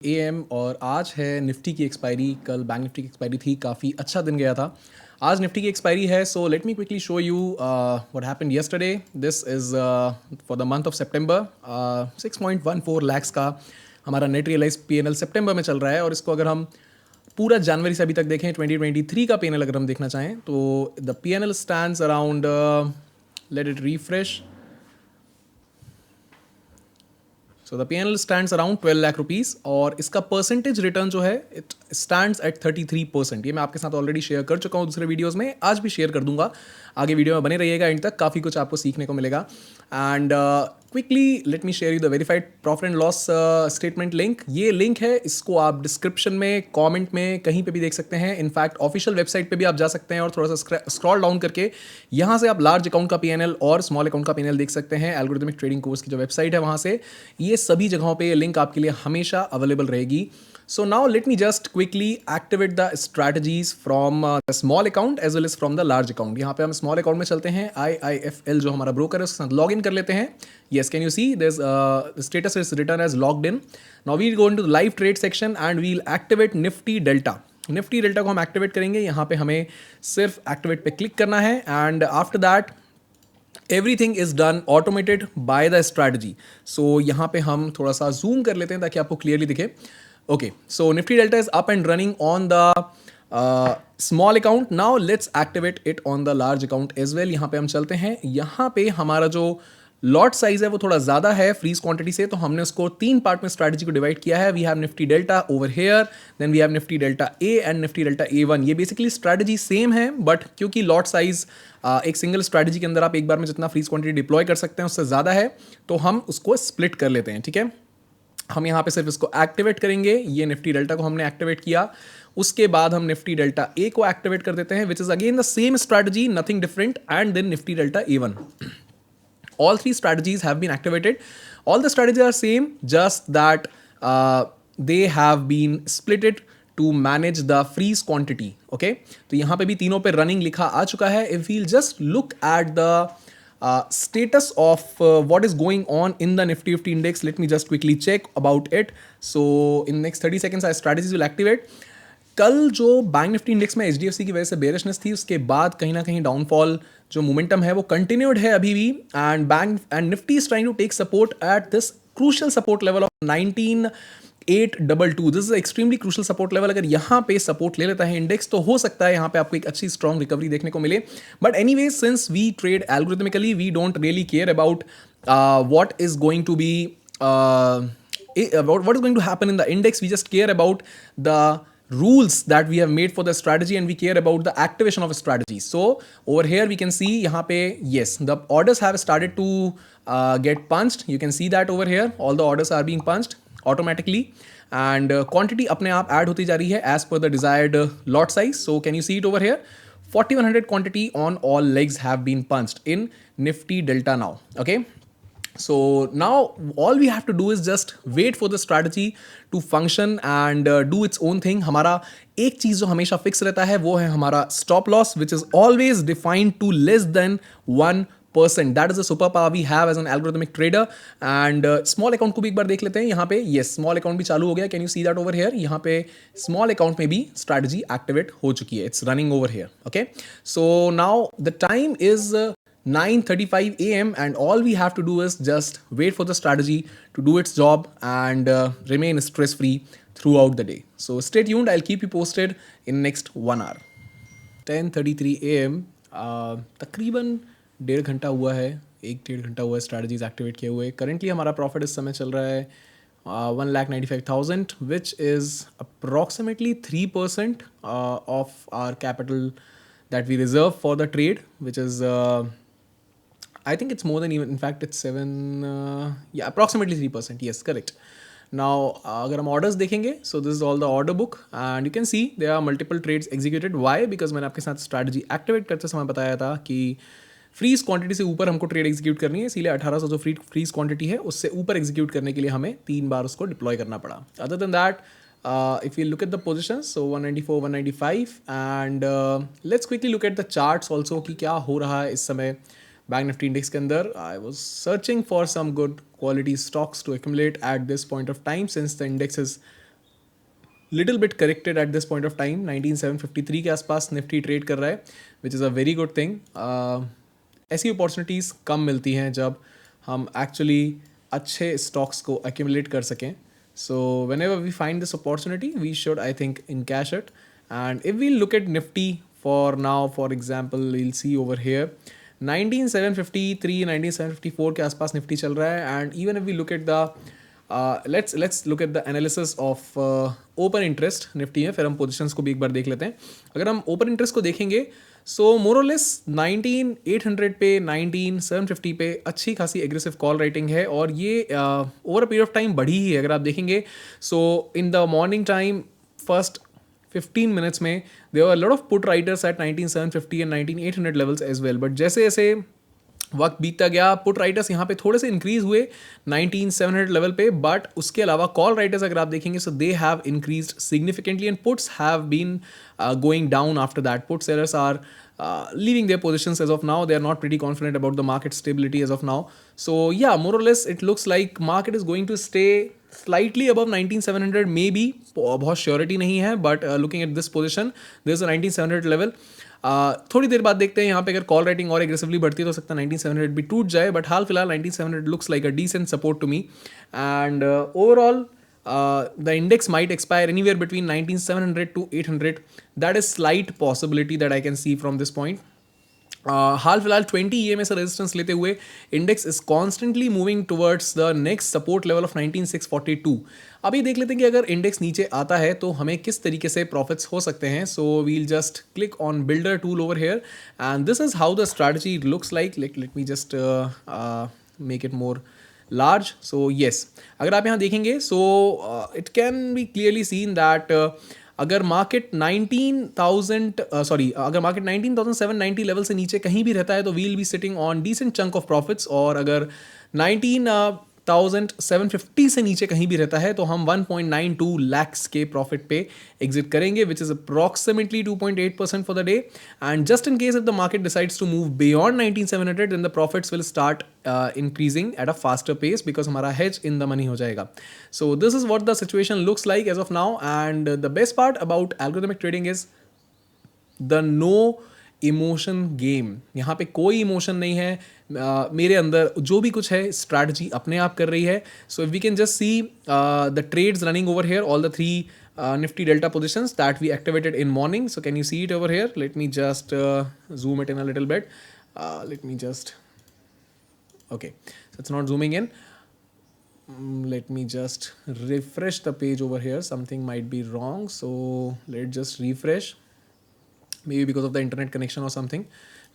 AM और आज है निफ्टी की एक्सपायरी। कल बैंक निफ्टी की एक्सपायरी थी, काफ़ी अच्छा दिन गया था। आज निफ्टी की एक्सपायरी है, so let me quickly show you what happened yesterday. This is for the month of September. 6.14 lakhs का हमारा नेट रियलाइज पीएनएल सितंबर में चल रहा है, और इसको अगर हम पूरा जनवरी से अभी तक देखें, 2023 का पीएनएल अगर हम देखना चाहें, तो the PNL stands around, let it refresh. So the PNL stands around 12 lakh rupees, और इसका परसेंटेज रिटर्न जो है इट स्टैंड्स एट 33%। ये मैं आपके साथ ऑलरेडी शेयर कर चुका हूँ दूसरे वीडियोस में, आज भी शेयर कर दूंगा। आगे वीडियो में बने रहिएगा, एंड तक काफ़ी कुछ आपको सीखने को मिलेगा। And quickly let me share you the verified profit and loss statement link. ये लिंक है, इसको आप डिस्क्रिप्शन में, कमेंट में, कहीं पे भी देख सकते हैं। इनफैक्ट ऑफिशियल वेबसाइट पे भी आप जा सकते हैं और थोड़ा सा स्क्रॉल डाउन करके यहाँ से आप लार्ज अकाउंट का पीएनएल और स्मॉल अकाउंट का पीएनएल देख सकते हैं। एल्गोरिथमिक ट्रेडिंग कोर्स की जो वेबसाइट है वहाँ से ये सभी जगहों पे लिंक आपके लिए हमेशा अवेलेबल रहेगी। So now let me just quickly activate the strategies from the small account as well as from the large account. यहाँ पे हम small account में चलते हैं। IIFL जो हमारा broker है उसके साथ log in कर लेते हैं। Yes, can you see there's the status is written as logged in. Now we'll go into the live trade section and we'll activate Nifty Delta. Nifty Delta को हम activate करेंगे। यहाँ पे हमें सिर्फ activate पे click करना है, and after that everything is done automated by the strategy. So यहाँ पे हम थोड़ा सा जूम कर लेते हैं ताकि आपको क्लियरली दिखे। Okay, so Nifty Delta is up and running on the small account. Now let's activate it on the large account as well. यहाँ पे हम चलते हैं। यहाँ पे हमारा जो लॉट साइज है वो थोड़ा ज़्यादा है फ्रीज क्वांटिटी से, तो हमने उसको 3 पार्ट में स्ट्रैटेजी को डिवाइड किया है। We have Nifty Delta over here, then we have Nifty Delta A and Nifty Delta A1। ये बेसिकली स्ट्रैटेजी सेम है, बट क्योंकि लॉट साइज एक सिंगल स्ट्रैटेजी के अंदर आप एक बार में जितना फ्रीज क्वांटिटी डिप्लॉय कर सकते हैं उससे ज़्यादा है, तो हम उसको स्प्लिट कर लेते हैं। ठीक है, हम यहाँ पे सिर्फ इसको एक्टिवेट करेंगे। ये निफ्टी डेल्टा को हमने एक्टिवेट किया, उसके बाद हम निफ्टी डेल्टा ए को एक्टिवेट कर देते हैं, which is again the same strategy, nothing different, and then Nifty Delta A1। All 3 strategies have been activated. All the strategies are same, just that they have been splitted to manage the freeze quantity. Okay, तो यहाँ पे भी तीनों पे running लिखा आ चुका है. If we'll just look at the status of what is going on in the Nifty 50 index, let me just quickly check about it. So in next 30 seconds our strategies will activate. कल जो bank Nifty index में HDFC की वजह से bearishness थी, उसके बाद कहीं ना कहीं डाउनफॉल जो मोमेंटम है वो कंटिन्यूड है अभी भी, and bank and Nifty is trying to take support at this crucial support level of 19,822। This is extremely crucial support level. अगर यहाँ पे सपोर्ट ले लेता है इंडेक्स तो हो सकता है यहाँ पे आपको एक अच्छी स्ट्रॉन्ग रिकवरी देखने को मिले। But anyways, since we trade algorithmically, we don't really care about what is going to be about what is going to happen in the index. We just care about the rules that we have made for the strategy, and we care about the activation of a strategy. So over here we can see यहाँ पे yes, the orders have started to get punched. You can see that over here all the orders are being punched automatically, and quantity अपने आप add होती जा रही है as per the desired lot size. So can you see it over here? 4100 quantity on all legs have been punched in Nifty Delta now. Okay, so now all we have to do is just wait for the strategy to function and do its own thing. हमारा एक चीज़ जो हमेशा fix रहता है वो है हमारा stop loss, which is always defined to less than 1%. That is the superpower we have as an algorithmic trader. And small account को भी एक बार देख लेते हैं। यहाँ पे yes, small account भी चालू हो गया। Can you see that over here? यहाँ पे small account में भी strategy activate हो चुकी है। It's running over here. Okay, so now the time is 9:35 a.m. and all we have to do is just wait for the strategy to do its job and remain stress free throughout the day. So stay tuned, I'll keep you posted in next 1 hour. 10:33 a.m. तकरीबन 1.5 घंटा हुआ है, 1-1.5 घंटा हुआ है strategies activate किए हुए। Currently हमारा प्रॉफिट इस समय चल रहा है 1,95,000, which is approximately 3% of our capital that we reserve for the trade, which is I think it's more than even, in fact it's 7, yeah, approximately 3%. Yes, correct. Now अगर हम ऑर्डर्स देखेंगे, so this is all the order book and you can see there are multiple trades executed. Why? Because मैंने आपके साथ strategy activate करते समय बताया था कि फ्रीज क्वांटिटी से ऊपर हमको ट्रेड एग्जीक्यूट करनी है, इसीलिए 1800 जो फ्रीज क्वांटिटी है उससे ऊपर एग्जीक्यूट करने के लिए हमें 3 बार उसको डिप्लॉय करना पड़ा। Other than that, if you look at the positions, so 194, 195, and let's quickly look at the charts also कि क्या हो रहा है इस समय बैंक निफ्टी इंडेक्स के अंदर। I was searching for some good quality stocks to accumulate at this point of time, since the index is little bit corrected at this point of time. 19753 के आसपास निफ्टी ट्रेड कर रहा है, which is a very good thing. ऐसी opportunities कम मिलती हैं जब हम एक्चुअली अच्छे स्टॉक्स को एक्यूमुलेट कर सकें. So whenever we find this opportunity we should I think encash it. And if we look at Nifty for now, for example we'll see over here 19753 19754 के आसपास Nifty चल रहा है. And even if we look at the let's look at the analysis of open interest Nifty में, फिर हम positions को भी एक बार देख लेते हैं. अगर हम ओपन इंटरेस्ट को देखेंगे सो मोर और लेस 19800 पे 19750 पे अच्छी खासी एग्रेसिव कॉल राइटिंग है, और ये over a period of time बढ़ी ही है. अगर आप देखेंगे so in the morning time first 15 minutes में there were a lot of put writers at 19750 and 19800 levels as well. But जैसे जैसे वक्त बीतता गया पुट राइटर्स यहाँ पे थोड़े से इंक्रीज हुए 19700 लेवल पे, बट उसके अलावा कॉल राइटर्स अगर आप देखेंगे so they have increased significantly and puts have been going down after that. Put sellers are leaving their positions as of now. They are not pretty confident about the market stability as of now. So yeah, more or less it looks like market is going to stay slightly above 19700 maybe. बहुत surety नहीं है, but looking at this position there is a 19700 level. थोड़ी देर बाद देखते हैं यहाँ पे अगर कॉल राइटिंग और एग्रेसिवली बढ़ती है तो सकता है 19700 भी टूट जाए, बट हाल फिलहाल 19700 looks like a decent support to me. And overall the index might expire anywhere between 19700 to 800. That is slight possibility that I can see from this point. हाल फिलहाल 20 EMA से रेजिस्टेंस लेते हुए index is constantly moving towards the next support level of 19642. अभी देख लेते हैं कि अगर इंडेक्स नीचे आता है तो हमें किस तरीके से प्रॉफिट्स हो सकते हैं. So we'll just click on builder tool over here and this is how the strategy looks like. Let me just make it more large. So yes, अगर आप यहाँ देखेंगे so it can be clearly seen that अगर market 19790 level से नीचे कहीं भी रहता है तो we'll be sitting on decent chunk of profits, और अगर 19750 से नीचे कहीं भी रहता है तो हम 1.92 lakhs के प्रॉफिट पे एग्जिट करेंगे, which is approximately 2.8% for the day. And just in case if the market decides to move beyond 19700 then the profits will start increasing at a faster pace because हमारा hedge in the money हो जाएगा. So this is what the situation looks like as of now. And the best part about algorithmic trading is the no emotion game. यहाँ पे कोई emotion नहीं है. मेरे अंदर जो भी कुछ है स्ट्रैटेजी अपने आप कर रही है. So if we can just see the trades running over here, all the 3 nifty delta positions that we activated in morning. So can you see it over here? Let me just zoom it in a little bit. Let me just, okay, so it's not zooming in. Let me just refresh the page over here. Something might be wrong, so let's just refresh. Maybe because of the internet connection or something.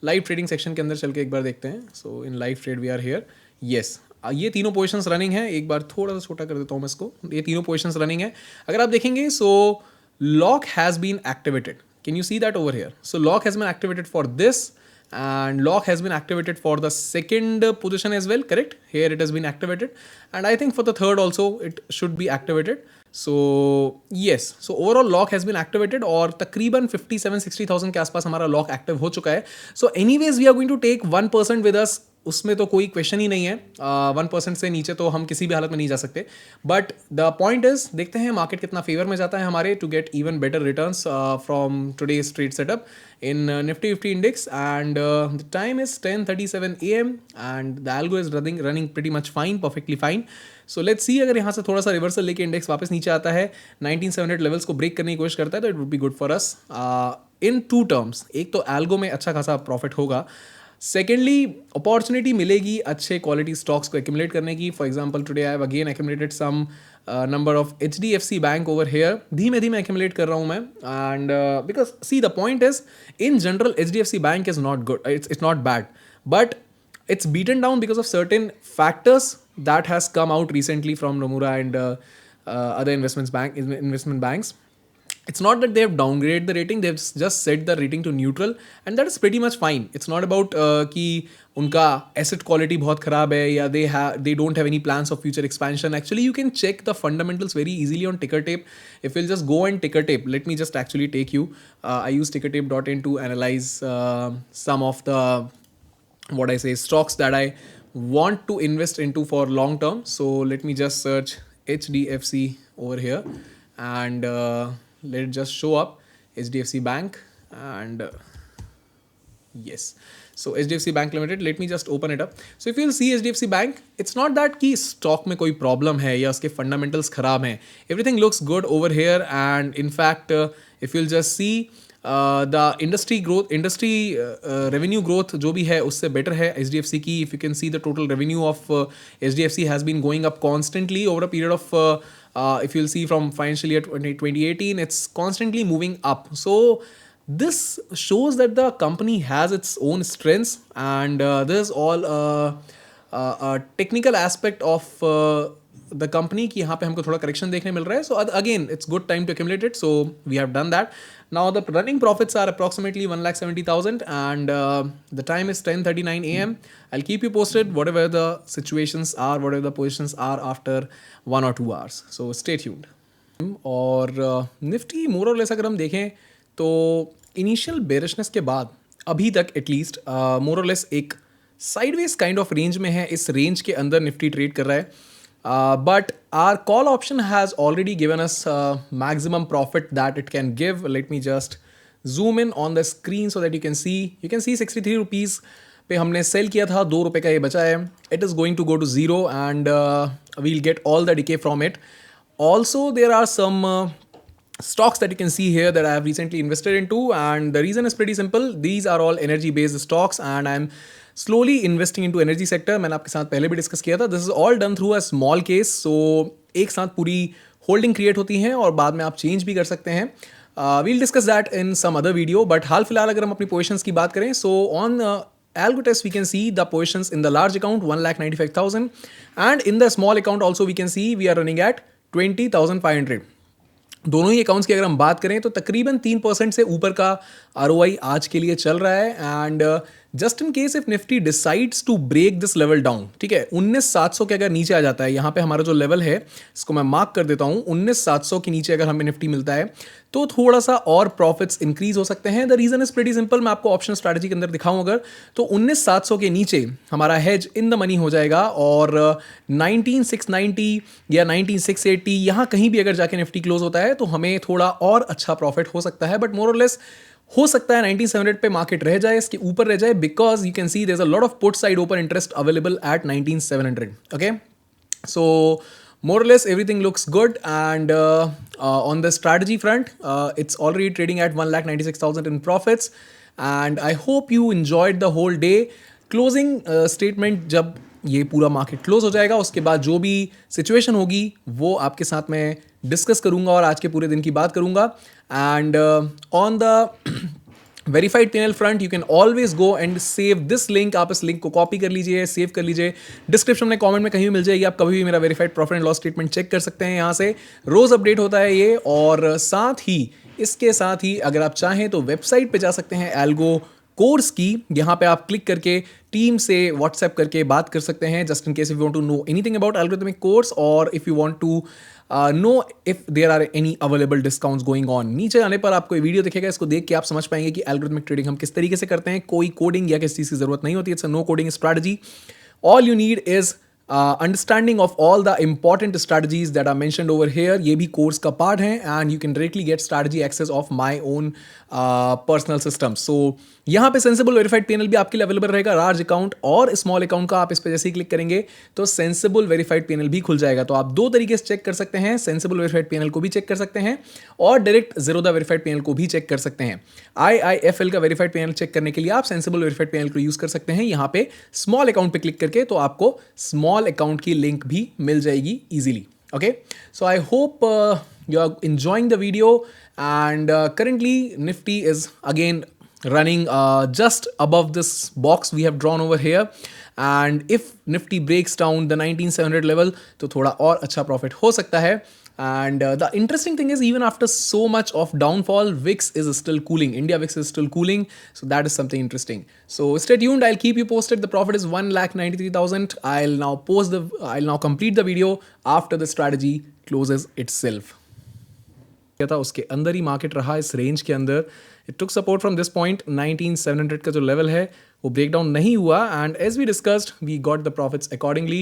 Live trading section के अंदर चल के एक बार देखते हैं. So in live trade we are here. Yes, ये तीनों पोजीशंस रनिंग है. एक बार थोड़ा सा छोटा कर देता हूँ मैं इसको. ये तीनों पोजीशंस रनिंग है. अगर आप देखेंगे so lock has been activated. Can you see that over here? So lock has been activated for this and lock has been activated for the second position as well. Correct, here it has been activated, and I think for the third also it should be activated. So yes, so overall lock has been activated और तकरीबन 57-60,000 के आसपास हमारा lock active हो चुका है. So anyways we are going to take 1% with us. उसमें तो कोई क्वेश्चन ही नहीं है. 1% से नीचे तो हम किसी भी हालत में नहीं जा सकते. बट द पॉइंट इज देखते हैं मार्केट कितना फेवर में जाता है हमारे to get even better returns from today's trade setup in Nifty 50 index. And the time is 10:37 AM and the algo is running pretty much fine, perfectly fine. So let's see, अगर यहाँ से थोड़ा सा reversal लेके index वापस नीचे आता है 19700 लेवल्स को ब्रेक करने की कोशिश करता है तो it would be good for us in 2 terms. एक तो एल्गो में अच्छा खासा प्रॉफिट होगा. सेकेंडली अपॉर्चुनिटी मिलेगी अच्छे क्वालिटी स्टॉक्स को एक्यूमुलेट करने की. For example today I have again accumulated some number of HDFC bank over here. धीमे धीमे एक्यूमुलेट कर रहा हूँ मैं. And because see the point is in general HDFC bank is not good, it's not bad, but it's beaten down because of certain factors that has come out recently from Nomura and other investment banks. It's not that they have downgraded the rating, they've just set the rating to neutral and that is pretty much fine. It's not about कि उनका asset quality बहुत ख़राब है या they don't have any plans of future expansion. Actually, you can check the fundamentals very easily on TickerTape. If you'll just go on TickerTape, let me just actually take you. I use TickerTape.in to analyze some of the stocks that I want to invest into for long term. So let me just search HDFC over here and let it just show up HDFC Bank and yes. So HDFC Bank Limited, let me just open it up. So if you'll see HDFC Bank, it's not that कि stock में कोई problem है या उसके fundamentals खराब हैं. Everything looks good over here and in fact if you'll just see the industry revenue growth जो भी है उससे better है HDFC की. If you can see the total revenue of HDFC has been going up constantly over a period of if you'll see from financial year 2018, it's constantly moving up. So this shows that the company has its own strengths and there's all a technical aspect of the company कि यहाँ पे हमको थोड़ा correction देखने मिल रहा है. So again, it's good time to accumulate it. So we have done that. Now the running profits are approximately 1,70,000 and the time is 10:39 a.m. I'll keep you posted whatever the situations are, whatever the positions are after 1 or 2 hours. So stay tuned. और Nifty मोर और less अगर हम देखें तो initial bearishness के बाद अभी तक एटलीस्ट मोर और लेस एक साइडवेज काइंड ऑफ रेंज में है. इस रेंज के अंदर निफ्टी ट्रेड कर रहा है but our call option has already given us maximum profit that it can give. Let me just zoom in on the screen so that you can see 63 rupees पे हमने cell किया था. 2 रुपये का ये बचा है. It is going to go to zero and we'll get all the decay from it. Also, there are some stocks that you can see here that I have recently invested into, and the reason is pretty simple. These are all energy-based stocks, and I'm slowly investing into energy sector. मैंने आपके साथ पहले भी discuss किया था. This is all done through a small case, so एक साथ पूरी होल्डिंग क्रिएट होती हैं और बाद में आप चेंज भी कर सकते हैं. We'll discuss that in some other video, but हाल फिलहाल अगर हम अपनी पोजिशंस की बात करें, so on Algotest we can see the positions in the large account 1,95,000 and in the small account also we can see we are running at 20,500. दोनों ही accounts की अगर हम बात करें तो तकरीबन 3% से ऊपर का ROI आज के लिए चल रहा है. And just in case if Nifty decides to break this level down, ठीक है, 19,700 के अगर नीचे आ जाता है, यहाँ पे हमारा जो लेवल है इसको मैं मार्क कर देता हूँ, 19,700 के नीचे अगर हमें निफ्टी मिलता है तो थोड़ा सा और प्रॉफिट्स इंक्रीज हो सकते हैं. The reason is pretty simple. मैं आपको ऑप्शन स्ट्रैटेजी के अंदर दिखाऊं अगर तो 19,700 के नीचे हमारा हेज इन द मनी हो जाएगा और 19,690 या 19,680 यहाँ कहीं भी अगर जाके निफ्टी क्लोज होता है तो हमें थोड़ा और अच्छा प्रॉफिट हो सकता है. बट मोर और लेस हो सकता है 19,700 पे मार्केट रह जाए, इसके ऊपर रह जाए, because you can see there is a lot of put side open interest available at 19,700. Okay, so more or less everything looks good and on the strategy front it's already trading at 1,96,000 in profits and I hope you enjoyed the whole day. Closing statement जब ये पूरा market close हो जाएगा उसके बाद जो भी situation होगी वो आपके साथ मैं डिस्कस करूंगा और आज के पूरे दिन की बात करूंगा. And on the verified panel front you can always go and save this link. आप इस लिंक को कॉपी कर लीजिए, सेव कर लीजिए, डिस्क्रिप्शन में कमेंट में कहीं भी मिल जाएगी. आप कभी भी मेरा verified profit and loss statement check कर सकते हैं. यहाँ से रोज अपडेट होता है ये. और साथ ही इसके साथ ही अगर आप चाहें तो वेबसाइट पे जा सकते हैं एल्गो कोर्स की. यहाँ पे आप क्लिक करके टीम से व्हाट्सएप करके बात कर सकते हैं just in case if you want to know anything about algorithmic course और if you want to know if there are any available discounts going on. नीचे आने पर आपको ये वीडियो दिखेगा, इसको देख के आप समझ पाएंगे कि एल्गोरिथमिक ट्रेडिंग हम किस तरीके से करते हैं. कोई कोडिंग या किसी चीज़ की जरूरत नहीं होती. It's a no coding strategy. All you need is understanding of all the important strategies that are mentioned over here. ये भी कोर्स का पार्ट है and you can directly get strategy access of my own personal system. So यहाँ पे sensible verified panel भी आपके लिए available रहेगा. लार्ज अकाउंट और स्मॉल अकाउंट का आप इस पर जैसे ही क्लिक करेंगे तो सेंसिबल वेरीफाइड पैनल भी खुल जाएगा. तो आप दो तरीके से चेक कर सकते हैं. सेंसिबल वेरीफाइड पैनल को भी चेक कर सकते हैं और डायरेक्ट ज़ीरोधा वेरीफाइड पैनल को भी चेक कर सकते हैं. IIFL का वेरीफाइड पैनल चेक करने के लिए आप सेंसिबल वेरीफाइड पैनल को यूज कर सकते हैं. यहाँ पे स्मॉल अकाउंट पे क्लिक करके तो आपको स्मॉल अकाउंट की लिंक भी मिल जाएगी easily. Okay, so I hope you are enjoying the video and currently Nifty is again running just above this box we have drawn over here and if Nifty breaks down the 19,700 level तो थोड़ा और अच्छा profit हो सकता है. And the interesting thing is even after so much of downfall VIX is still cooling. India VIX is still cooling, so that is something interesting. So stay tuned, I'll keep you posted. The profit is 1,93,000. I'll now complete the video after the strategy closes itself. क्या था उसके अंदर ही market रहा इस range के अंदर. It took support from this point. 19,700 का जो लेवल है वो ब्रेक डाउन नहीं हुआ and as we discussed we got the profits accordingly.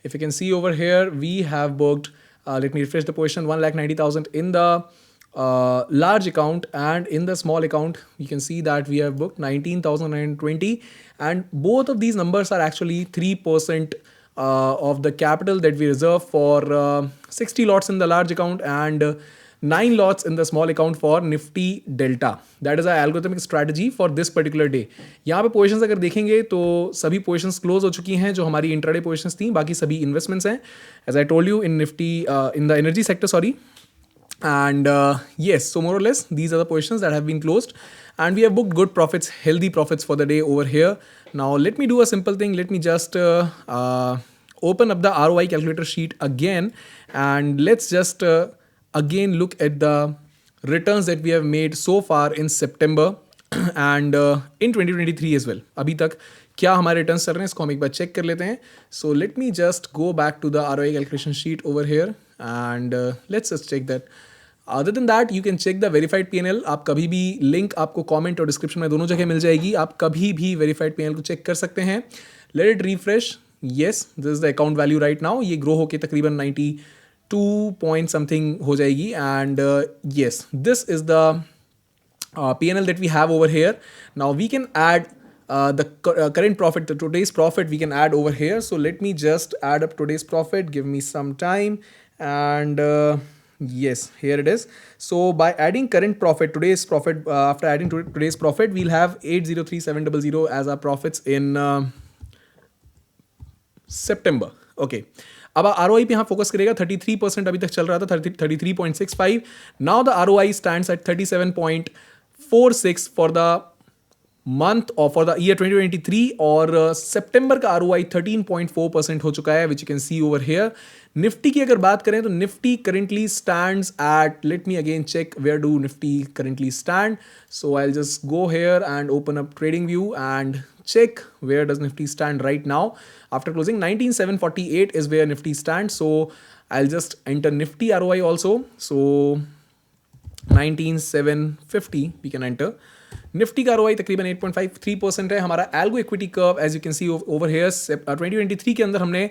If you can see over here we have booked Let me refresh the position. 1,90,000 in the large account, and in the small account you can see that we have booked 19,920, and both of these numbers are actually 3% of the capital that we reserve for 60 lots in the large account and 9 lots in the small account for Nifty Delta. That is our algorithmic strategy for this particular day. यहाँ पे positions अगर देखेंगे तो सभी positions close हो चुकी हैं जो हमारी इंट्राडे पोजिशंस थी, बाकी सभी इन्वेस्टमेंट्स हैं as I told you in Nifty in the energy sector, sorry. And yes, so more or less these are the positions that have been closed, and we have booked good profits, healthy profits for the day over here. Now let me do a simple thing. Let me just open up the ROI calculator sheet again, and let's just again look at the returns that we have made so far in September and in 2023 as well. अभी तक क्या हमारे returns चल रहे हैं इसको हम एक बार चेक कर लेते हैं. So let me just go back to the ROI calculation sheet over here and let's just check that. Other than that, you can check the verified P&L. आप कभी भी लिंक आपको कमेंट और डिस्क्रिप्शन में दोनों जगह मिल जाएगी. आप कभी भी verified P&L को चेक कर सकते हैं. Let it refresh. Yes, this is the account value right now. ये ग्रो होके तकरीबन 92 point something हो जाएगी. And yes, this is the P&L that we have over here. Now we can add the current profit, the today's profit we can add over here. So let me just add up today's profit. Give me some time. And yes, here it is. So by adding current profit, today's profit, after adding today's profit, we'll have 803,700 as our profits in September. Okay. अब ROI पे यहाँ focus करेगा. 33% अभी तक चल रहा था, 33.65. Now the ROI stands at 37.46 for the month or for the year 2023, और सितंबर का ROI 13.4% हो चुका है, which you can see over here. Nifty की अगर बात करें तो Nifty currently stands at, let me again check where do Nifty currently stand. So I'll just go here and open up trading view and check where does Nifty stand right now. After closing 19,748 is where Nifty stands. So I'll just enter Nifty ROI also. So 19,750 we can enter. Nifty का ROI तकरीबन 8.53% है. हमारा algo equity curve as you can see over here 2023 के अंदर हमने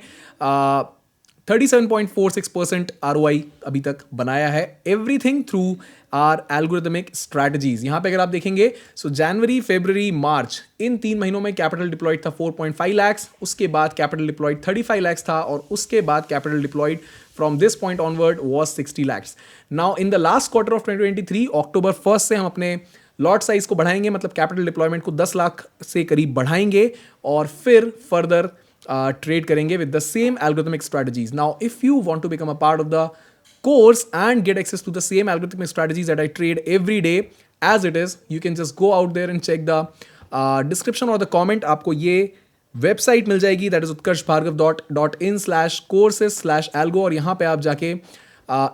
37.46% ROI अभी तक बनाया है. Everything through our algorithmic strategies. यहाँ पे अगर आप देखेंगे सो जनवरी, फरवरी, मार्च इन 3 महीनों में कैपिटल डिप्लॉयड था 4.5 lakhs, उसके बाद कैपिटल डिप्लॉयड 35 lakhs था, और उसके बाद capital deployed from this point onward was 60 lakhs. Now in the last quarter of 2023 October 1 से हम अपने लॉट साइज को बढ़ाएंगे, मतलब कैपिटल डिप्लॉयमेंट को 10 लाख से करीब बढ़ाएंगे और फिर फर्दर ट्रेड करेंगे with the same algorithmic strategies. Now if you want to become a part of the course and get access to the same algorithmic strategies that I trade every day as it is, you can just go out there and check the description or the comment. आपको ये website मिल जाएगी, that is utkarshbhargav.in/courses/algo, और यहाँ पे आप जाके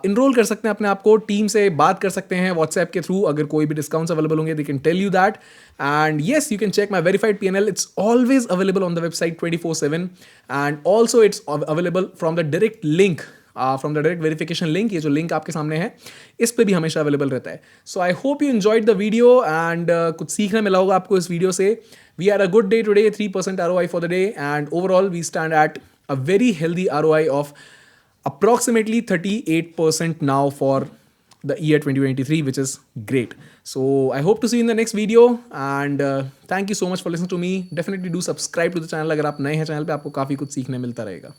enrol कर सकते हैं अपने आप को, टीम से बात कर सकते हैं व्हाट्सएप के थ्रू. अगर कोई भी डिस्काउंट्स अवेलेबल होंगे they can tell you that. And yes, you can check my verified P&L. It's always available on the website 24/7 and also it's available from the direct link, from the direct verification link. ये जो link आपके सामने है इस पे भी हमेशा available रहता है. So I hope you enjoyed the video and कुछ सीखने मिला होगा आपको इस वीडियो से. We are a good day today, 3% ROI for the day, and overall we stand at a very healthy ROI of approximately 38% now for the year 2023, which is great. So I hope to see you in the next video, and thank you so much for listening to me. Definitely do subscribe to the channel अगर आप नए हैं channel पे, आपको काफ़ी कुछ सीखने मिलता रहेगा.